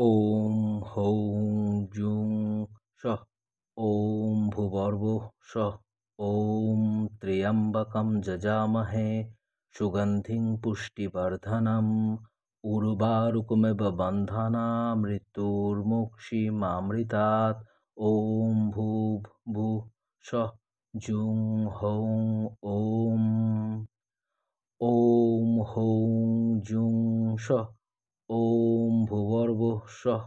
ॐ हौं जुं सः ॐ भूर्भुवः स्वः ॐ त्र्यम्बकं जजामहे सुगन्धिं पुष्टिवर्धनम् उर्वारुकमिव बन्धनान् मृत्युर्मुक्षीमामृतात् ॐ भूर्भुवः स्वः जुं हौं ॐ हौं जुं सः ॐ भूर्भुवः स्वः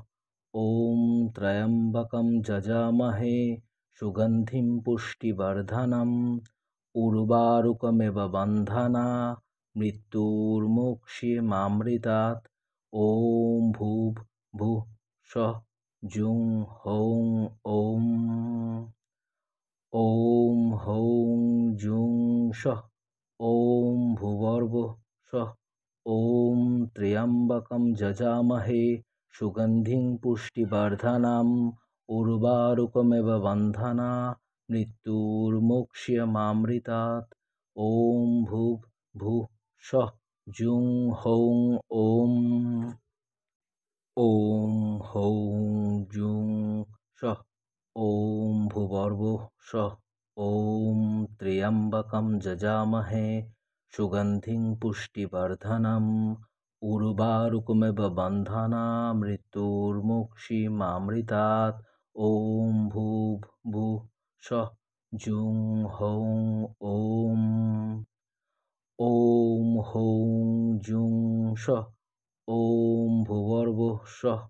ॐ त्र्यम्बकं जजामहे सुगन्धिं पुष्टिवर्धनम् उर्वारुकमिव बन्धनान् मृत्युर्मुक्षीमामृतात् ॐ भूर्भुवः स्वः जुं हौं ॐ हौं जुं सः ॐ भूर्भुवः स्वः ॐ त्र्यम्बकं जजामहे सुगन्धिं पुष्टिवर्धनम् उर्वारुकमिव बन्धनान् मृत्युर्मुक्षीमामृतात् ॐ भूर्भुवः स्वः जुं हौं ॐ हौं जुं सः ॐ भूर्भुवः स्वः ॐ त्र्यम्बकं जजामहे सुगन्धिं पुष्टिवर्धनम् उर्वारुकमिव बन्धनान् मृत्युर्मुक्षीमामृतात् ॐ भूर्भुवः स्वः जुं हौं ॐ हौं जुं सः ॐ भूर्भुवः स्वः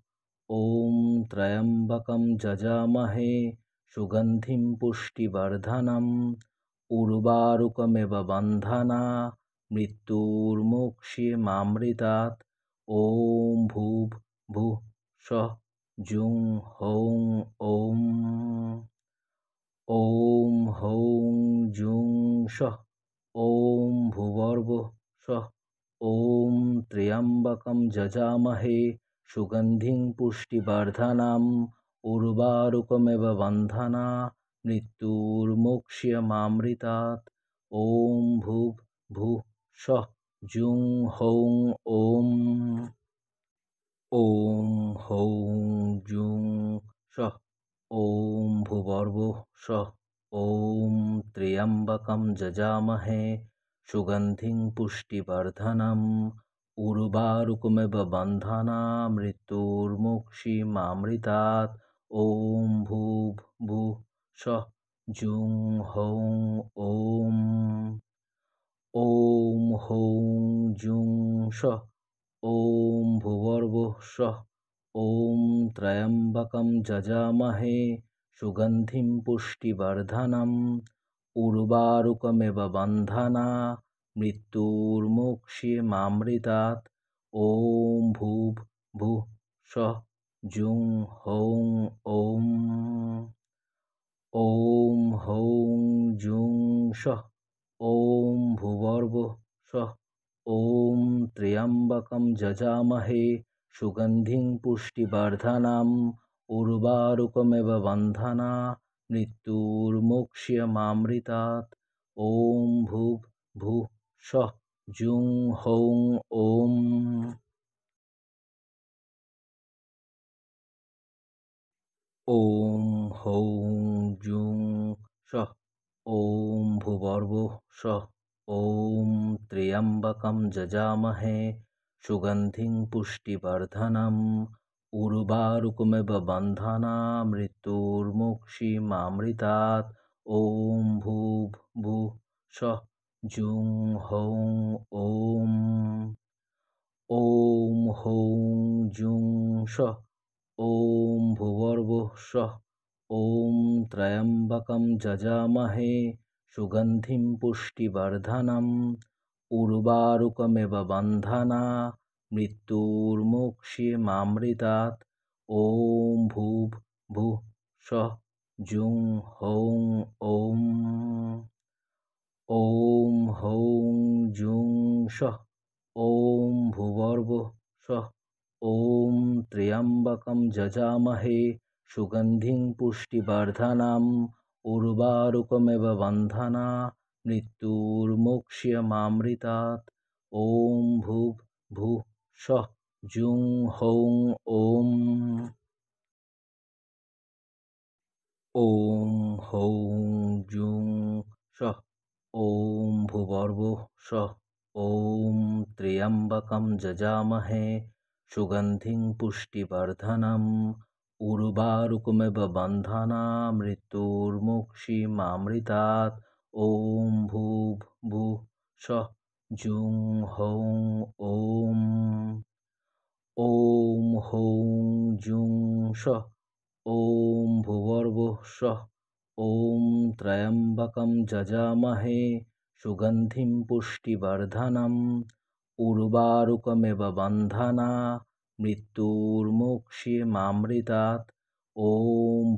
ॐ त्र्यम्बकं जजामहे सुगन्धिं पुष्टिवर्धनम् उर्वारुकमिव बन्धनान् मृत्युर्मुक्षीमामृतात् ॐ भूर्भुवः स्वः जुं हौं ॐ हौं जुं सः ॐ भूर्भुवः स्वः ॐ त्र्यम्बकं जजामहे सुगन्धिं पुष्टिवर्धनम् उर्वारुकमिव बन्धनान् मृत्युर्मुक्षीमामृतात् ॐ भूर्भुवः स्वः जुं हौं ॐ हौं जुं सः ॐ भूर्भुवः स्वः ॐ त्र्यम्बकं जजामहे सुगन्धिं पुष्टिवर्धनम् उर्वारुकमिव बन्धनान् मृत्युर्मुक्षीमामृतात् ॐ भूर्भुवः स्वः जुं हौं ॐ हौं जुं सः ॐ भूर्भुवः स्वः ॐ त्र्यम्बकं जजामहे सुगन्धिं पुष्टिवर्धनम् उर्वारुकमिव बन्धनान् मृत्युर्मुक्षीमामृतात् ॐ भूर्भुवः स्वः जुं हौं ॐ हौं जुं सः ॐ भूर्भुवः स्वः ॐ त्र्यम्बकं जजामहे सुगन्धिं पुष्टिवर्धनम् उर्वारुकमिव बन्धनान् मृत्युर्मुक्षीमामृतात् ॐ भूर्भुवः स्वः जुं हौं ॐ हौं जुं सः ॐ भूर्भुवः स्वः ॐ त्र्यम्बकं जजामहे सुगन्धिं पुष्टिवर्धनम् उर्वारुकमिव बन्धनान् मृत्युर्मुक्षीमामृतात् ॐ भूर्भुवः स्वः जुं हौं ॐ हौं जुं सः ॐ भूर्भुवः स्वः ॐ त्र्यम्बकं जजामहे सुगन्धिं पुष्टिवर्धनम् उर्वारुकमिव बन्धनान् मृत्युर्मुक्षीमामृतात् ॐ भूर्भुवः स्वः जुं हौं ॐ हौं जुं सः ॐ भूर्भुवः स्वः ॐ त्र्यम्बकं जजामहे सुगन्धिं पुष्टिवर्धनम् उर्वारुकमिव बन्धनान् मृत्युर्मुक्षीमामृतात् ॐ भूर्भुवः स्वः जुं हौं ॐ। ॐ हौं जुं सः ॐ भूर्भुवः स्वः ॐ त्र्यम्बकं यजामहे सुगन्धिं पुष्टिवर्धनम् उर्वारुकमिव बन्धनान् मृत्युर्मुक्षीमामृतात्। ॐ भूर्भुवः स्वः जुं हौं ॐ। ॐ हौं जुं सः ॐ भूर्भुवः स्वः ॐ त्र्यम्बकं यजामहे सुगन्धिं पुष्टिवर्धनम् उर्वारुकमिव बन्धनान् मृत्युर्मुक्षीमामृतात्। ॐ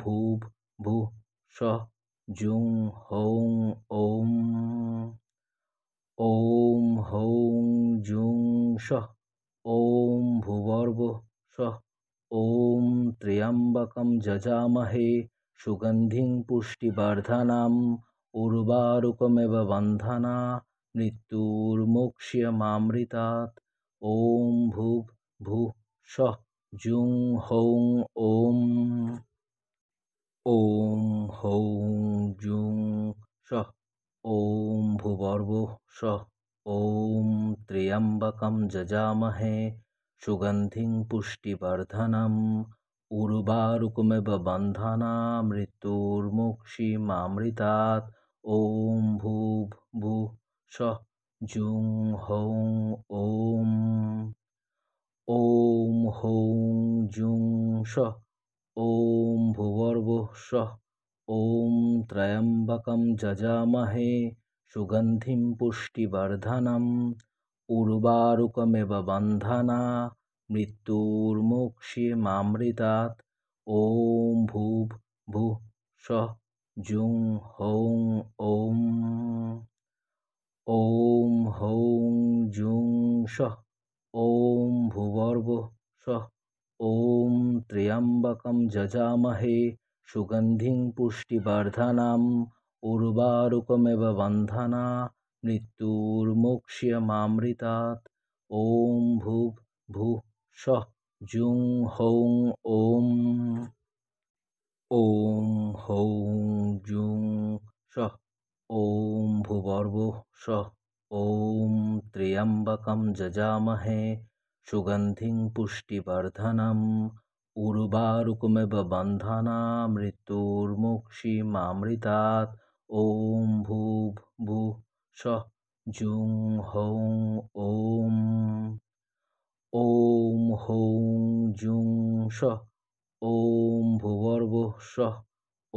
भूर्भुवः स्वः जुं हौं ॐ। ॐ हौं जुं सः ॐ भूर्भुवः स्वः ॐ त्र्यम्बकं यजामहे सुगन्धिं पुष्टिवर्धनम् उर्वारुकमिव बन्धनान् मृत्युर्मुक्षीमामृतात्। ॐ भूर्भुवः स्वः जुं हौं ॐ। ॐ हौं जुं सः ॐ भूर्भुवः स्वः ॐ त्र्यम्बकं यजामहे सुगन्धिं पुष्टिवर्धनम् उर्वारुकमिव बन्धनान् मृत्युर्मुक्षीमामृतात्। ॐ भूर्भुवः स्वः जुं हौं ॐ। ॐ हौं जुं सः ॐ भूर्भुवः स्वः ॐ त्र्यम्बकं यजामहे सुगन्धिं पुष्टिवर्धनम् उर्वारुकमिव बन्धनान् मृत्युर्मुक्षीमामृतात्। ॐ भूर्भुवः स्वः जुं हौं ॐ। ॐ हौं जुं सः ॐ भूर्भुवः स्वः ॐ त्र्यम्बकं यजामहे सुगन्धिं पुष्टिवर्धनम् उर्वारुकमिव बन्धनान् मृत्युर्मुक्षीमामृतात्। ॐ भूर्भुवः स्वः जुं हौं ॐ। ॐ हौं जुं सः ॐ भूर्भुवः स्वः ॐ त्र्यम्बकं यजामहे सुगन्धिं पुष्टिवर्धनम् उर्वारुकमिव बन्धनान् मृत्युर्मुक्षीमामृतात्। ॐ भूर्भुवः स्वः जुं हौं ॐ। ॐ हौं जुं सः ॐ भूर्भुवः स्वः ॐ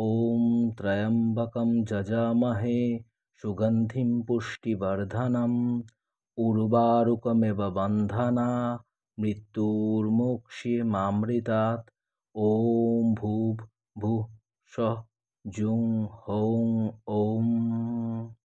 त्र्यम्बकं यजामहे सुगन्धिं पुष्टिवर्धनम् उर्वारुकमिव बन्धनान् मृत्युर्मुक्षीमामृतात्। ॐ भूर्भुवः स्वः जुं हौं ॐ।